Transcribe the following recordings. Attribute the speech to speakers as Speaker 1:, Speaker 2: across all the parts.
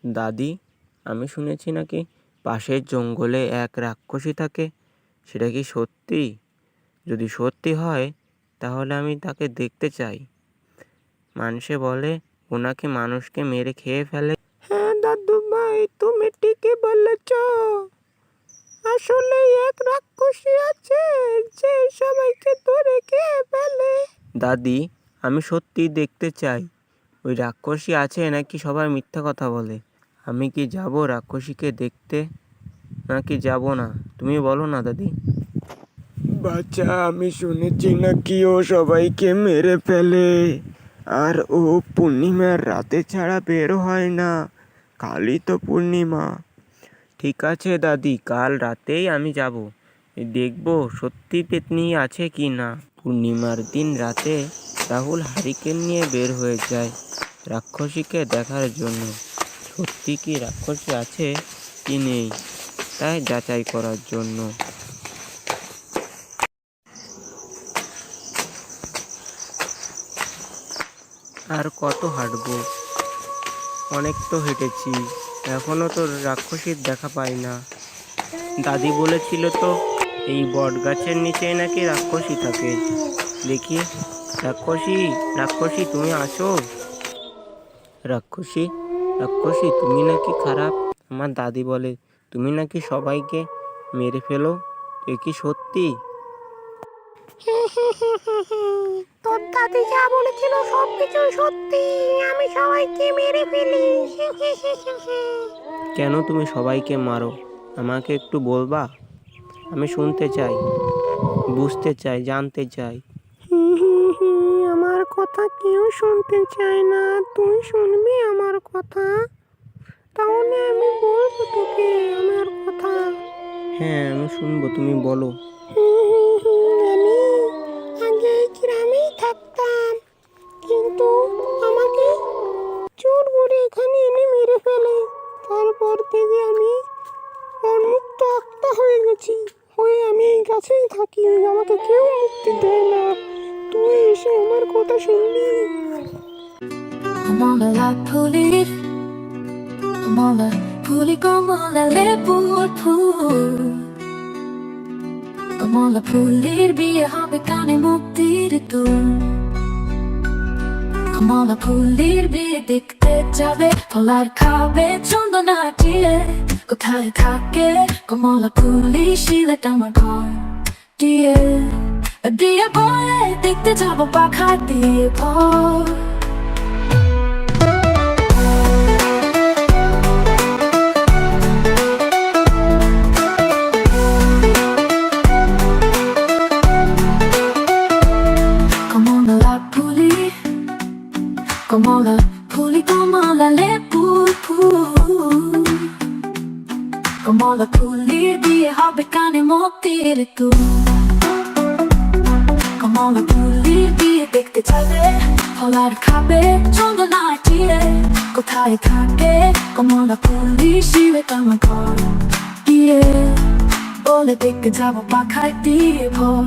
Speaker 1: দাদি, আমি শুনেছি নাকি পাশের জঙ্গলে এক রাক্ষসী থাকে। সেটা কি সত্যি? যদি সত্যি হয় তাহলে আমি তাকে দেখতে চাই। মানুষে বলে ও নাকি মানুষকে মেরে খেয়ে ফেলে। হ্যাঁ দাদু ভাই, তুমি ঠিকই বলেছ। আসলে এক রাক্ষসী আছে যে সবাইকে ধরে খেয়ে ফেলে। দাদি, আমি সত্যি দেখতে চাই। ওই রাক্ষসী আছে নাকি সবাই মিথ্যা কথা বলে? আমি কি যাব রাক্ষসীকে দেখতে নাকি যাব না? তুমি বলো না দাদি। বাচ্চা, আমি শুনেছি নাকি ও সবাইকে মেরে ফেলে, আর ও পূর্ণিমার রাতে ছাড়া বের হয় না। কালই তো পূর্ণিমা। ঠিক আছে দাদি, কাল রাতেই আমি যাব, দেখব সত্যি পেতনি আছে কি না। পূর্ণিমার দিন রাতে রাহুল হারিকেন নিয়ে বের হয়ে যায় রাক্ষসীকে দেখার জন্য। সত্যি কি রাক্ষসী আছে কি নেই তাই যাচাই করার জন্য। আর কত হাঁটবো? অনেক তো হেঁটেছি, এখনো তো রাক্ষসীর দেখা পাই না। দাদি বলেছিল তো এই বট গাছের নিচে নাকি রাক্ষসী থাকে। দেখি, রাক্ষসী, রাক্ষসী তুমি আছো? রাক্ষসী, রাক্ষসী তুমি নাকি খারাপ। আমার দাদি বলে তুমি নাকি সবাইকে মেরে ফেলো। এ কি সত্যি?
Speaker 2: তোর দাদি যা বলেছিল সবকিছুই সত্যি। আমি সবাইকে মেরে ফেলি।
Speaker 1: কেন তুমি সবাইকে মারো? আমাকে একটু বলবা? আমি শুনতে চাই, বুঝতে চাই, জানতে চাই।
Speaker 2: আমার কথা কেউ শুনতে চায় না, তুই শুনবি আমার কথা? তাহলে আমি বলবো তোকে আমার কথা।
Speaker 1: হ্যাঁ, আমি শুনবো, তুমি বলো।
Speaker 2: আমি আগে এই গ্রামেই থাকতাম, কিন্তু আমাকে চোর করে এখানে এনে মেরে ফেলে। তারপর থেকে আমি উন্মুক্ত আত্মা হয়ে গেছি, হয়ে আমি এই গাছেই থাকি। আমাকে কেউ মুক্তি দেয় না। তুই এসে আমার কথা শুনবি।
Speaker 3: কমলা ফুলের কমলা ফুলি কমলা লেবুর ফুল, কমলা ফুলের বিয়ে হবে কানে মুক্তির দুল। কমলা ফুলের বিয়ে দেখতে যাবে, ফলার খাবে চন্দনা দিয়ে। কোথায় থাকে কমলা ফুলি? সিলেট আমার ঘর দিয়ে। দিয়ে বলে দেখতে যাবো পাখা দিয়ে ভর। কমলা ফুলি কমলা লেবুর ফুল, কমলা ফুলির বিয়ে হবে কানে মুক্তির দুল। কমলা ফুলির বিয়ে দেখতে যাবে, ফলার খাবে চন্দনা দিয়ে। কোথায় থাকে কমলা ফুলি? সিলেট আমার ঘর দিয়ে। বলে দেখতে যাবো পাখায় দিয়ে ভর।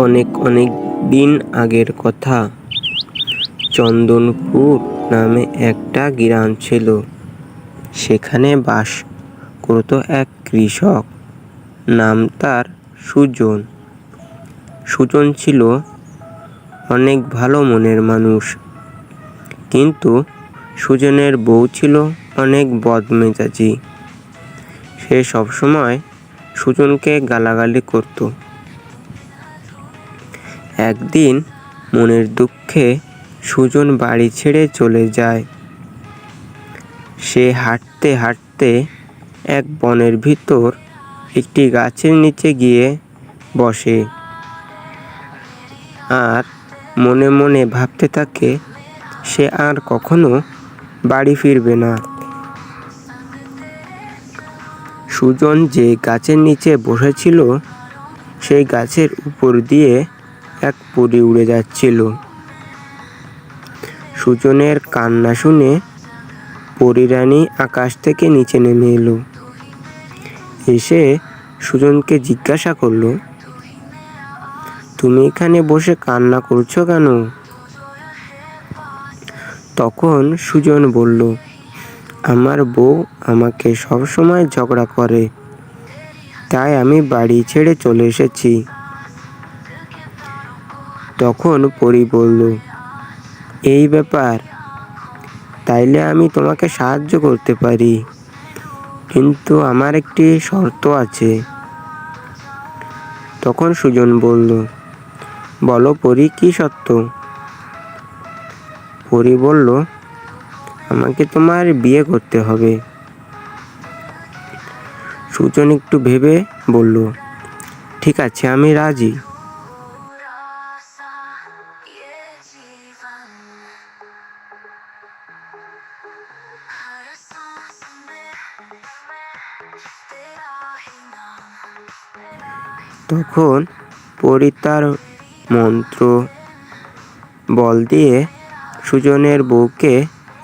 Speaker 1: অনেক অনেক দিন আগের কথা। চন্দনপুর নামে একটা গ্রাম ছিল। সেখানে বাস করত এক কৃষক, নাম তার সুজন। সুজন ছিল অনেক ভালো মনের মানুষ, কিন্তু সুজনের বউ ছিল অনেক বদমেজাজি। সে সবসময় সুজনকে গালাগালি করত। একদিন মনের দুঃখে সুজন বাড়ি ছেড়ে চলে যায়। সে হাঁটতে হাঁটতে এক বনের ভিতর একটি গাছের নিচে গিয়ে বসে আর মনে মনে ভাবতে থাকে সে আর কখনো বাড়ি ফিরবে না। সুজন যে গাছের নিচে বসেছিল সেই গাছের উপর দিয়ে এক পরী উড়ে যাচ্ছিল। সুজনের কান্না শুনে পরীরানী আকাশ থেকে নিচে নেমে এলো। এসে সুজনকে জিজ্ঞাসা করলো, তুমি এখানে বসে কান্না করছো কেন? তখন সুজন বলল, আমার বউ আমাকে সবসময় ঝগড়া করে, তাই আমি বাড়ি ছেড়ে চলে এসেছি। তখন পরী বলল, এই ব্যাপার, তাইলে আমি তোমাকে সাহায্য করতে পারি, কিন্তু আমার একটি শর্ত আছে। তখন সুজন বলল, বলো পরী, কি শর্ত? পরী বলল, আমাকে তোমার বিয়ে করতে হবে। সুজন একটু ভেবে বলল, ঠিক আছে, আমি রাজি। তখন পরী তার মন্ত্র বল দিয়ে সুজনের বউকে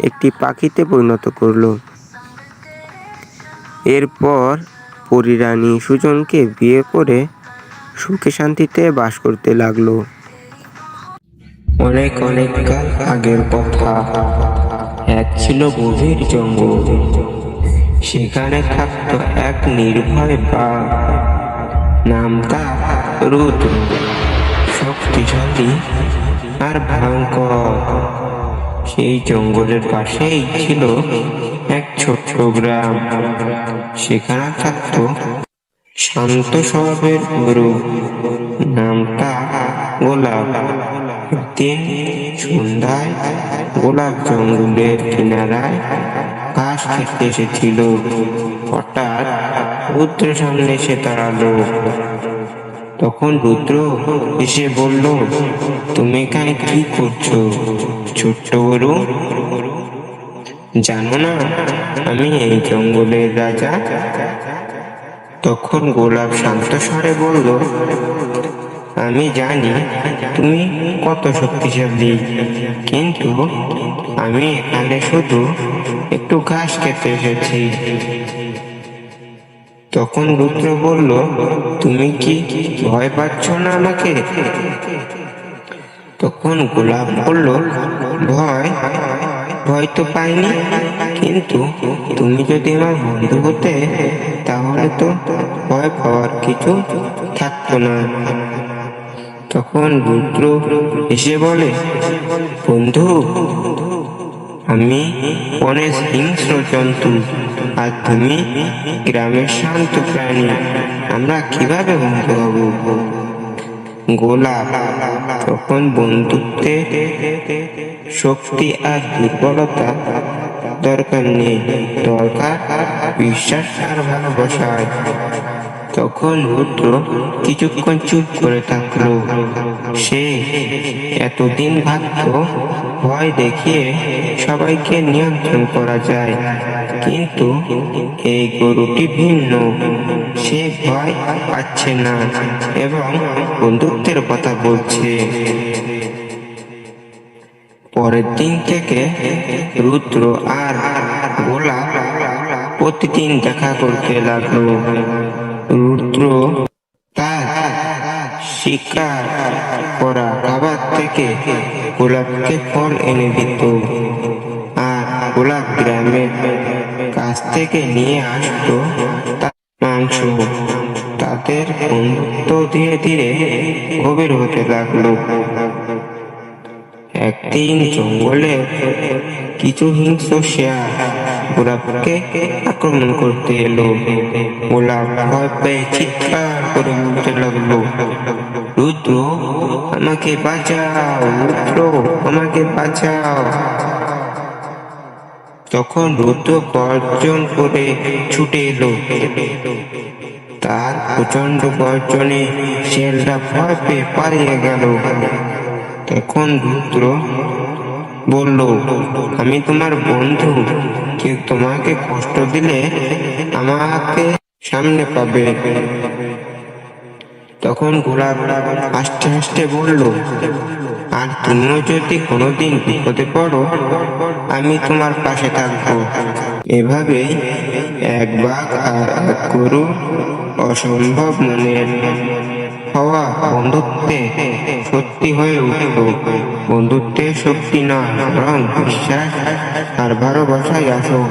Speaker 1: একটি পাখিতে পরিণত করলো। এরপর পরী রানী সুজনকে বিয়ে করে সুখে শান্তিতে বাস করতে লাগলো। অনেক অনেক কাল আগের কথা। এক ছিল গভীর জঙ্গল। সেখানে থাকতো এক নির্ভয় বাঘ, নাম তার রুদ্র। শক্তিশালী আর ভয়ঙ্কর। সেই জঙ্গলের পাশেই ছিল এক ছোট্ট গ্রাম। সেখানে থাকতো শান্ত স্বভাবের গরু, নাম তার গোলাপ। একদিন সন্ধ্যায় গোলাপ জঙ্গলের কিনারায় ঘাস খেতে এসেছিল। হঠাৎ রুদ্র সামনে এসে দাঁড়ালো। তখন রুদ্র এসে বলল, তুমি এখানে কি করছো ছোট্ট গরু? জানো না আমি এই জঙ্গলের রাজা? তখন গোলাপ শান্ত স্বরে বলল, আমি জানি তুমি কত শক্তিশালী, কিন্তু আমি এখানে শুধু একটু ঘাস খেতে এসেছি। তখন রুদ্র বলল, তুমি কি ভয় পাচ্ছ না আমাকে? তখন গোলাপ বলল, ভয় ভয় তো পাইনি, কিন্তু তুমি যদি আমার বন্ধু হতে তাহলে তো ভয় পাওয়ার কিছু থাকতো না। তখন রুদ্র এসে বলে, বন্ধু, আমি অনেক হিংস্র জন্তু, আর তুমি গ্রামের শান্ত প্রাণী, আমরা কিভাবে বন্ধু হব? গোলাপ তখন বন্ধুত্বে শক্তি আর দুর্বলতা দরকার নেই, দরকার বিশ্বাস আর ভালোবাসায়। তখন রুদ্র কিছুক্ষণ চুপ করে থাকলো। সে এতদিন ভাবতো ভয় দেখিয়ে সবাইকে নিয়ন্ত্রণ করা যায়, কিন্তু এই গরুটি ভিন্ন। সে ভয় পাচ্ছে না এবং বন্ধুত্বের কথা বলছে। পরের দিন থেকে রুদ্র আর গোলাপ প্রতিদিন দেখা করতে লাগলো। রুদ্র তার শিকার করা খাবার থেকে গোলাপকে ফল এনে দিত, আর গোলাপ গ্রামের কাছ থেকে নিয়ে আসতো তার মাংস। তাদের বন্ধুত্ব ধীরে ধীরে গভীর হতে লাগলো। একদিন জঙ্গলে কিছু হিংস্র শেয়াল গোলাপকে আক্রমণ করতে এলো। গোলাপ ভয় পেয়ে চিৎকার করে বলতে লাগলো, রুদ্র আমাকে বাঁচাও, রুদ্র আমাকে বাঁচাও। তখন রুদ্র গর্জন করে ছুটে এলো। তার প্রচন্ড গর্জনে শেয়ালটা ভয় পেয়ে পালিয়ে গেল। তখন রুদ্র বলল, আমি তোমার বন্ধু, কেউ তোমাকে কষ্ট দিলে আমাকে সামনে পাবে। তখন গোলাপ হাসতে হাসতে বলল, আর তুমিও যদি কোনোদিন বিপদে পড়ো, আমি তোমার পাশে থাকবো। এভাবেই এক বাঘ আর এক গরু অসম্ভব মনের হওয়া বন্ধুত্বে সত্যি হয়ে উঠল। বন্ধুত্বের শক্তি নয়, বরং বিশ্বাস আর ভালোবাসায় আসল।